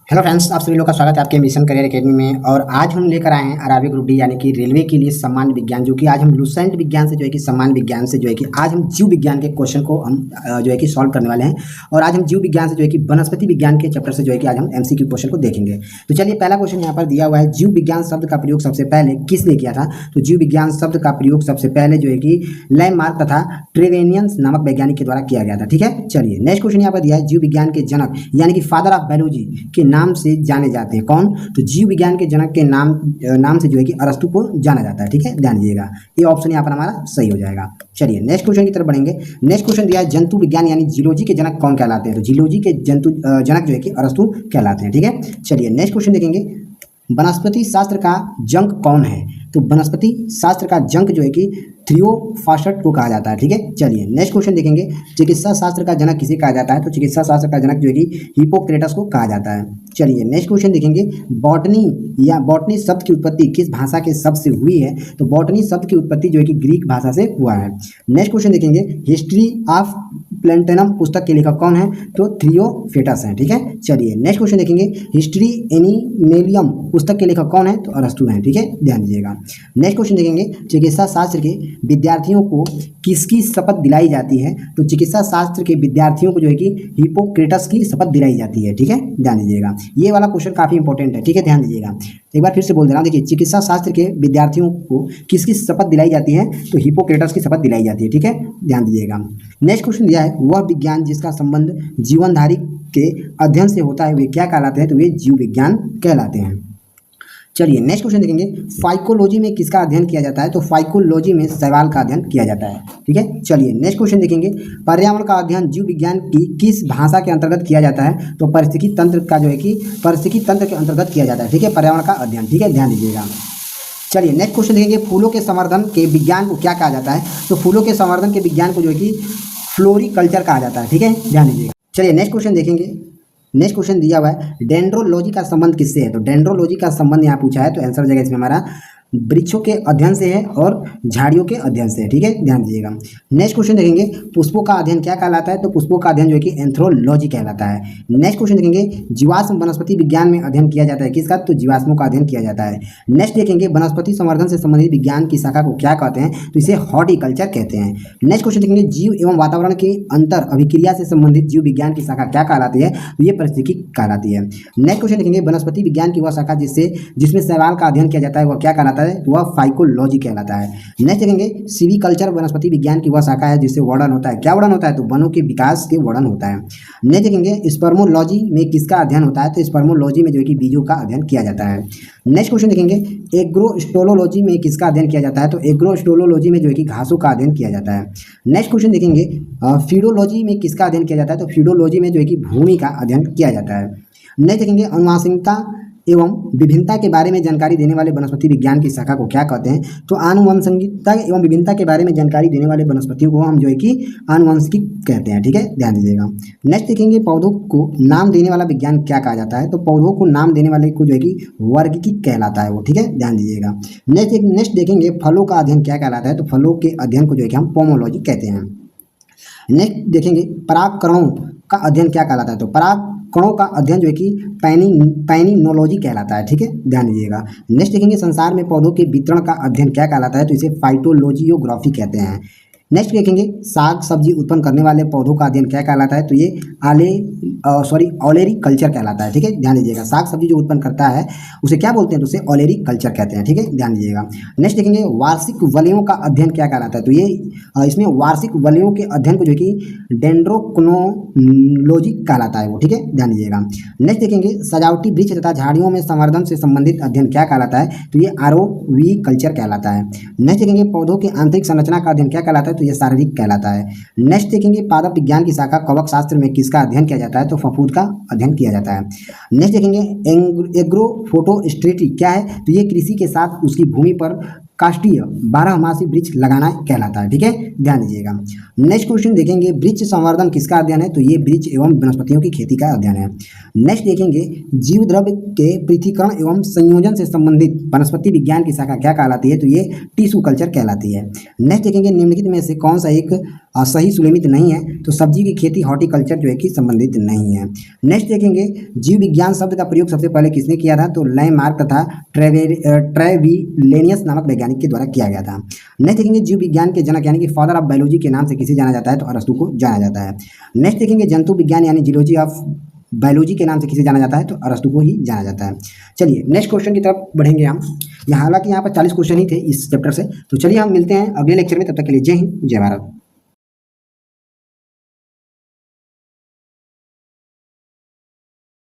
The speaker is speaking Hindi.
हेलो फ्रेंड्स, आप सभी लोग का स्वागत है आपके मिशन करियर एकेडमी में। और आज हम लेकर आए हैं आरआरबी ग्रुप डी यानी कि रेलवे के लिए सामान्य विज्ञान, जो कि आज हम लुसेंट विज्ञान से जो है कि सामान्य विज्ञान से जो है कि आज हम जीव विज्ञान के क्वेश्चन को हम जो है कि सॉल्व करने वाले हैं। और आज हम जीव विज्ञान से जो है कि वनस्पति विज्ञान के चैप्टर से जो है कि आज हम एमसीक्यू क्वेश्चन को देखेंगे। तो चलिए, पहला क्वेश्चन यहाँ पर दिया हुआ है, जीव विज्ञान शब्द का प्रयोग सबसे पहले किसने किया था। तो जीव विज्ञान शब्द का प्रयोग सबसे पहले जो है कि लैंडमार्क तथा ट्रेवेनियंस नामक वैज्ञानिक के द्वारा किया गया था। ठीक है, चलिए नेक्स्ट क्वेश्चन यहाँ पर दिया है, जीव विज्ञान के जनक यानी कि फादर ऑफ बायोलॉजी के नाम से जाने जाते हैं कौन। तो जीव विज्ञान के जनक के नाम से जो है कि अरस्तु को जाना जाता है। ठीक है, ध्यान दीजिएगा, ये ऑप्शन यहाँ पर हमारा सही हो जाएगा। चलिए नेक्स्ट क्वेश्चन की तरफ बढ़ेंगे। नेक्स्ट क्वेश्चन दिया है, जंतु विज्ञान यानी जीरोलॉजी के जनक कौन कहलाते हैं। तो जीरोलॉजी के जंतु जनक जो है कि अरस्तु कहलाते हैं। ठीक है, चलिए नेक्स्ट क्वेश्चन देखेंगे, वनस्पति शास्त्र का जनक कौन है। तो वनस्पति शास्त्र का जनक जो है कि थियोफ्रास्टस को कहा जाता है। ठीक है, चलिए नेक्स्ट क्वेश्चन देखेंगे, चिकित्सा शास्त्र का जनक किसे कहा जाता है। तो चिकित्सा शास्त्र का जनक जो है कि हिप्पोक्रेटस को कहा जाता है। चलिए नेक्स्ट क्वेश्चन देखेंगे, बॉटनी या बॉटनी शब्द की उत्पत्ति किस भाषा के शब्द से हुई है। तो बॉटनी शब्द की उत्पत्ति जो है कि ग्रीक भाषा से हुआ है। नेक्स्ट क्वेश्चन देखेंगे, हिस्ट्री ऑफ प्लेंटेनम पुस्तक के लेखक कौन है। तो थियोफ्रास्टस हैं। ठीक है, चलिए नेक्स्ट क्वेश्चन देखेंगे, हिस्ट्री एनिमेलियम पुस्तक के लेखक कौन है। तो अरस्तु हैं। ठीक है, ध्यान दीजिएगा। नेक्स्ट क्वेश्चन देखेंगे, चिकित्सा शास्त्र के विद्यार्थियों को किसकी शपथ दिलाई जाती है। तो चिकित्सा शास्त्र के विद्यार्थियों को जो है कि हिप्पोक्रेटस की शपथ दिलाई जाती है। ठीक है, ध्यान दीजिएगा, ये वाला क्वेश्चन काफी इंपॉर्टेंट है। ठीक है, ध्यान दीजिएगा, एक बार फिर से बोल दे रहा हूँ। देखिए, चिकित्सा शास्त्र के विद्यार्थियों को किसकी शपथ दिलाई जाती है। तो हिप्पोक्रेटस की शपथ दिलाई जाती है। ठीक है, ध्यान दीजिएगा। नेक्स्ट क्वेश्चन दिया है, वह विज्ञान जिसका संबंध जीवनधारी के अध्ययन से होता है वे क्या कहलाते हैं। तो वे जीव विज्ञान कहलाते हैं। चलिए नेक्स्ट क्वेश्चन देखेंगे, फाइकोलॉजी में किसका अध्ययन किया जाता है। तो फाइकोलॉजी में शैवाल का अध्ययन किया जाता है। ठीक है, चलिए नेक्स्ट क्वेश्चन देखेंगे, पर्यावरण का अध्ययन जीव विज्ञान की किस भाषा के अंतर्गत किया जाता है। तो पारिस्थितिकी तंत्र का जो है कि पारिस्थितिकी तंत्र के अंतर्गत किया जाता है। ठीक है, पर्यावरण का अध्ययन। ठीक है, ध्यान दीजिएगा। चलिए नेक्स्ट क्वेश्चन देखेंगे, फूलों के संवर्धन के विज्ञान को क्या कहा जाता है। तो फूलों के संवर्धन के विज्ञान को जो है कि फ्लोरिकल्चर कहा जाता है। ठीक है, ध्यान दीजिएगा। चलिए नेक्स्ट क्वेश्चन देखेंगे, नेक्स्ट क्वेश्चन दिया हुआ है, डेंड्रोलॉजी का संबंध किससे है। तो डेंड्रोलॉजी का संबंध यहाँ पूछा है, तो आंसर हो जाएगा इसमें हमारा वृक्षों के अध्ययन से है और झाड़ियों के अध्ययन से है। ठीक है, ध्यान दीजिएगा। नेक्स्ट क्वेश्चन देखेंगे, पुष्पों का अध्ययन क्या कहलाता है। तो पुष्पों का अध्ययन जो है कि एंथ्रोलॉजी कहलाता है। नेक्स्ट क्वेश्चन देखेंगे, जीवाश्म वनस्पति विज्ञान में अध्ययन किया जाता है किसका। तो जीवाश्मों का अध्ययन किया जाता है। नेक्स्ट देखेंगे, वनस्पति संवर्धन से संबंधित विज्ञान की शाखा को क्या कहते हैं। तो इसे हॉर्टिकल्चर कहते हैं। नेक्स्ट क्वेश्चन देखेंगे, जीव एवं वातावरण की अंतर अभिक्रिया से संबंधित जीव विज्ञान की शाखा क्या कहलाती है। तो ये पारिस्थितिकी कहलाती है। नेक्स्ट क्वेश्चन देखेंगे, वनस्पति विज्ञान की वह शाखा जिसमें शैवाल का अध्ययन किया जाता है वह क्या कहलाता है। वह फाइकोलॉजी कहलाता है। नेक्स्ट देखेंगे, सिविकल्चर वनस्पति विज्ञान की वह शाखा है जिससे वर्णन होता है। क्या वर्णन होता है। तो वनों के विकास के वर्णन होता है। नेक्स्ट देखेंगे, स्पर्मोलॉजी में किसका अध्ययन होता है। तो स्पर्मोलॉजी में जो है कि बीजों का अध्ययन किया जाता है। नेक्स्ट क्वेश्चन देखेंगे, एग्रोस्टोलॉजी में किसका अध्ययन किया जाता है। तो एग्रोस्टोलॉजी में जो है कि घासों का अध्ययन किया जाता है। नेक्स्ट क्वेश्चन देखेंगे, फीडोलॉजी में किसका अध्ययन किया जाता है। तो फीडोलॉजी में जो है कि भूमि का अध्ययन किया जाता है। नेक्स्ट देखेंगे, अनुवांशिकता एवं विभिन्नता के बारे में जानकारी देने वाले वनस्पति विज्ञान की शाखा को क्या कहते हैं। तो आनुवंशिकता एवं विभिन्नता के बारे में जानकारी देने वाले वनस्पतियों को हम जो है कि आनुवंशिकी कहते हैं। ठीक है, ध्यान दीजिएगा। नेक्स्ट देखेंगे, पौधों को नाम देने वाला विज्ञान क्या कहा जाता है। तो पौधों को नाम देने वाले को जो है कि वर्गीकी कहलाता है वो। ठीक है, ध्यान दीजिएगा। नेक्स्ट देखेंगे, फलों का अध्ययन क्या कहलाता है। तो फलों के अध्ययन को जो है कि हम पोमोलॉजी कहते हैं। नेक्स्ट देखेंगे, परागकणों का अध्ययन क्या कहलाता है। तो परागकणों का अध्ययन जो है कि पैनिनोलॉजी कहलाता है। ठीक है, ध्यान दीजिएगा। नेक्स्ट देखेंगे, संसार में पौधों के वितरण का अध्ययन क्या कहलाता है। तो इसे फाइटोलॉजियोग्राफी कहते हैं। नेक्स्ट देखेंगे, साग सब्जी उत्पन्न करने वाले पौधों का अध्ययन क्या कहलाता है। तो ये ऑलेरी कल्चर कहलाता है। ठीक है, ध्यान दीजिएगा। साग सब्जी जो उत्पन्न करता है उसे क्या बोलते हैं। तो उसे ऑलेरी कल्चर कहते हैं। ठीक है, ध्यान दीजिएगा। नेक्स्ट देखेंगे, वार्षिक वलयों का अध्ययन क्या कहलाता है। तो ये इसमें वार्षिक वलयों के अध्ययन को जो कि डेंड्रोक्रोनोलॉजी कहलाता है वो। ठीक है, ध्यान दीजिएगा। नेक्स्ट देखेंगे, सजावटी वृक्ष तथा झाड़ियों में संवर्धन से संबंधित अध्ययन क्या कहलाता है। तो ये आरओवी कल्चर कहलाता है। नेक्स्ट देखेंगे, पौधों की आंतरिक संरचना का अध्ययन क्या कहलाता है। तो ये शारीरिक कहलाता है। नेक्स्ट देखेंगे, पादप विज्ञान की शाखा कवक शास्त्र में किसका अध्ययन किया जाता है। तो फफूंद का अध्ययन किया जाता है। नेक्स्ट देखेंगे, एग्रोफोटोस्ट्रेटी क्या है। तो ये कृषि के साथ उसकी भूमि पर काष्ठीय 12 मासी वृक्ष लगाना कहलाता है। ठीक है, ध्यान दीजिएगा। नेक्स्ट क्वेश्चन देखेंगे, वृक्ष संवर्धन किसका अध्ययन है? तो ये वृक्ष एवं वनस्पतियों की खेती का अध्ययन है। नेक्स्ट देखेंगे, जीव द्रव्य के पृथक्करण एवं संयोजन से संबंधित वनस्पति विज्ञान की शाखा क्या कहलाती है? तो ये टिश्यू कल्चर कहलाती है। नेक्स्ट देखेंगे, निम्नलिखित में से कौन सा एक सही सुलेमित नहीं है? तो सब्जी की खेती हॉर्टिकल्चर जो है कि संबंधित नहीं है। नेक्स्ट देखेंगे, जीव विज्ञान शब्द का प्रयोग सबसे पहले किसने किया था? तो लैमार्क तथा ट्रेविलेनियस नामक वैज्ञानिक के द्वारा किया गया था। नेक्स्ट देखेंगे, जीव विज्ञान के जनक यानी कि फादर ऑफ बायोलॉजी के नाम से किसे जाना जाता है? तो अरस्तु को जाना जाता है। नेक्स्ट देखेंगे, जंतु विज्ञान यानी जियोलॉजी ऑफ बायोलॉजी के नाम से किसे जाना जाता है? तो अरस्तु को ही जाना जाता है। चलिए नेक्स्ट क्वेश्चन की तरफ बढ़ेंगे हम। हालांकि यहाँ पर 40 क्वेश्चन ही थे इस चैप्टर से। तो चलिए हम मिलते हैं अगले लेक्चर में, तब तक के लिए जय हिंद जय भारत।